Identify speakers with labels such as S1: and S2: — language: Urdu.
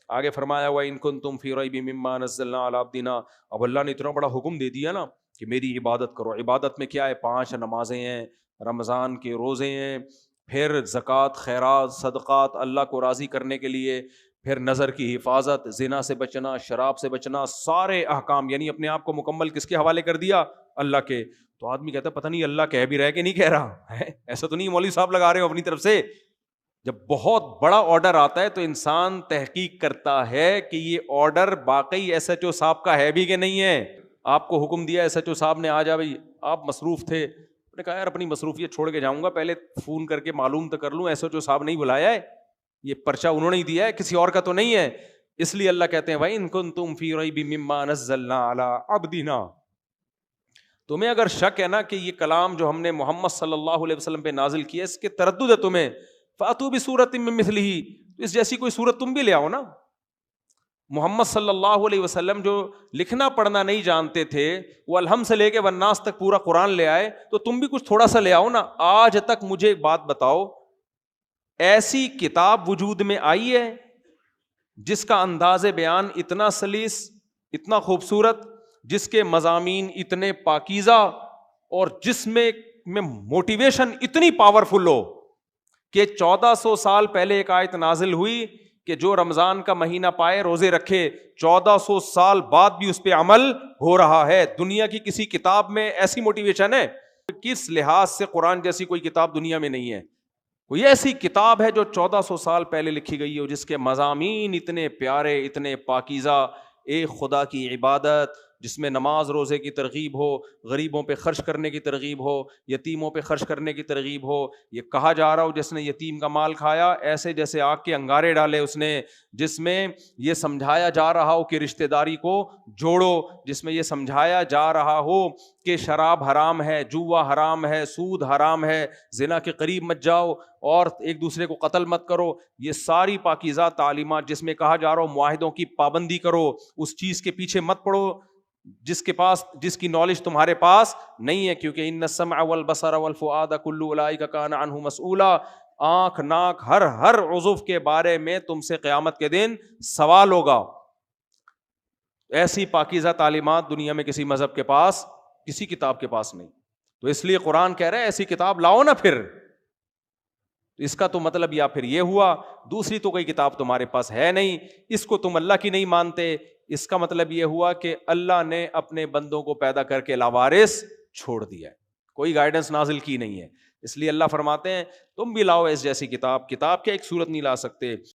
S1: آگے فرمایا وَإِن كُنتُمْ فِي رَيْبٍ مِّمَّا نَزَّلْنَا عَلَىٰ عَبْدِنَا. اب اللہ نے اتنا بڑا حکم دے دیا نا کہ میری عبادت کرو. عبادت میں کیا ہے؟ 5 نمازیں ہیں، رمضان کے روزے ہیں، پھر زکوٰۃ، خیرات، صدقات اللہ کو راضی کرنے کے لیے، پھر نظر کی حفاظت، زنا سے بچنا، شراب سے بچنا، سارے احکام. یعنی اپنے آپ کو مکمل کس کے حوالے کر دیا؟ اللہ کے. تو آدمی کہتا ہے پتہ نہیں اللہ کہہ بھی رہا ہے کہ نہیں کہہ رہا ہے. ایسا تو نہیں مولوی صاحب لگا رہے ہو اپنی طرف سے. جب بہت بڑا آرڈر آتا ہے تو انسان تحقیق کرتا ہے کہ یہ آرڈر واقعی ایس ایچ او صاحب کا ہے بھی کہ نہیں ہے. آپ کو حکم دیا ایس ایچ او صاحب نے، آ جا بھائی، آپ مصروف تھے، نے کہا یار اپنی مصروفیت چھوڑ کے جاؤں گا، پہلے فون کر کے معلوم تو کر لوں ایس ایچ او صاحب نہیں بلایا ہے، یہ پرچہ انہوں نے ہی دیا ہے، کسی اور کا تو نہیں ہے. اس لیے اللہ کہتے ہیں وَإِن كُنتُمْ فِي رَيْبٍ مِّمَّا نَزَّلْنَا عَلَىٰ عَبْدِنَا. تمہیں اگر شک ہے نا کہ یہ کلام جو ہم نے محمد صلی اللہ علیہ وسلم پہ نازل کیا اس کے تردد ہے تمہیں، فَأْتُوا بِسُورَةٍ مِّن مِّثْلِهِ، اس جیسی کوئی سورت تم بھی لے آؤ نا. محمد صلی اللہ علیہ وسلم جو لکھنا پڑھنا نہیں جانتے تھے، وہ الحمد سے لے کے والناس تک پورا قرآن لے آئے، تو تم بھی کچھ تھوڑا سا لے آؤ نا. آج تک مجھے ایک بات بتاؤ، ایسی کتاب وجود میں آئی ہے جس کا انداز بیان اتنا سلیس، اتنا خوبصورت، جس کے مضامین اتنے پاکیزہ، اور جس میں موٹیویشن اتنی پاورفل ہو کہ 1400 سال پہلے ایک آیت نازل ہوئی کہ جو رمضان کا مہینہ پائے روزے رکھے، 1400 سال بعد بھی اس پہ عمل ہو رہا ہے. دنیا کی کسی کتاب میں ایسی موٹیویشن ہے؟ کس لحاظ سے قرآن جیسی کوئی کتاب دنیا میں نہیں ہے. کوئی ایسی کتاب ہے جو 1400 سال پہلے لکھی گئی ہو جس کے مضامین اتنے پیارے، اتنے پاکیزہ، ایک خدا کی عبادت جس میں نماز روزے کی ترغیب ہو، غریبوں پہ خرچ کرنے کی ترغیب ہو، یتیموں پہ خرچ کرنے کی ترغیب ہو. یہ کہا جا رہا ہو جس نے یتیم کا مال کھایا ایسے جیسے آگ کے انگارے ڈالے اس نے، جس میں یہ سمجھایا جا رہا ہو کہ رشتہ داری کو جوڑو، جس میں یہ سمجھایا جا رہا ہو کہ شراب حرام ہے، جوا حرام ہے، سود حرام ہے، زنا کے قریب مت جاؤ، اور ایک دوسرے کو قتل مت کرو. یہ ساری پاکیزہ تعلیمات جس میں کہا جا رہا ہو معاہدوں کی پابندی کرو، اس چیز کے پیچھے مت پڑو جس کی نالج تمہارے پاس نہیں ہے. کیونکہ ان السمع والبصر والفؤاد کل اولئک کان عنہ مسئولا، آنکھ ناک ہر عضو کے بارے میں تم سے قیامت کے دن سوال ہوگا. ایسی پاکیزہ تعلیمات دنیا میں کسی مذہب کے پاس، کسی کتاب کے پاس نہیں. تو اس لیے قرآن کہہ رہا ہے ایسی کتاب لاؤ نا. پھر اس کا تو مطلب یا پھر یہ ہوا دوسری تو کوئی کتاب تمہارے پاس ہے نہیں، اس کو تم اللہ کی نہیں مانتے. اس کا مطلب یہ ہوا کہ اللہ نے اپنے بندوں کو پیدا کر کے لاوارث چھوڑ دیا ہے، کوئی گائیڈنس نازل کی نہیں ہے. اس لیے اللہ فرماتے ہیں تم بھی لاؤ اس جیسی کتاب. کتاب کیا ایک صورت نہیں لا سکتے.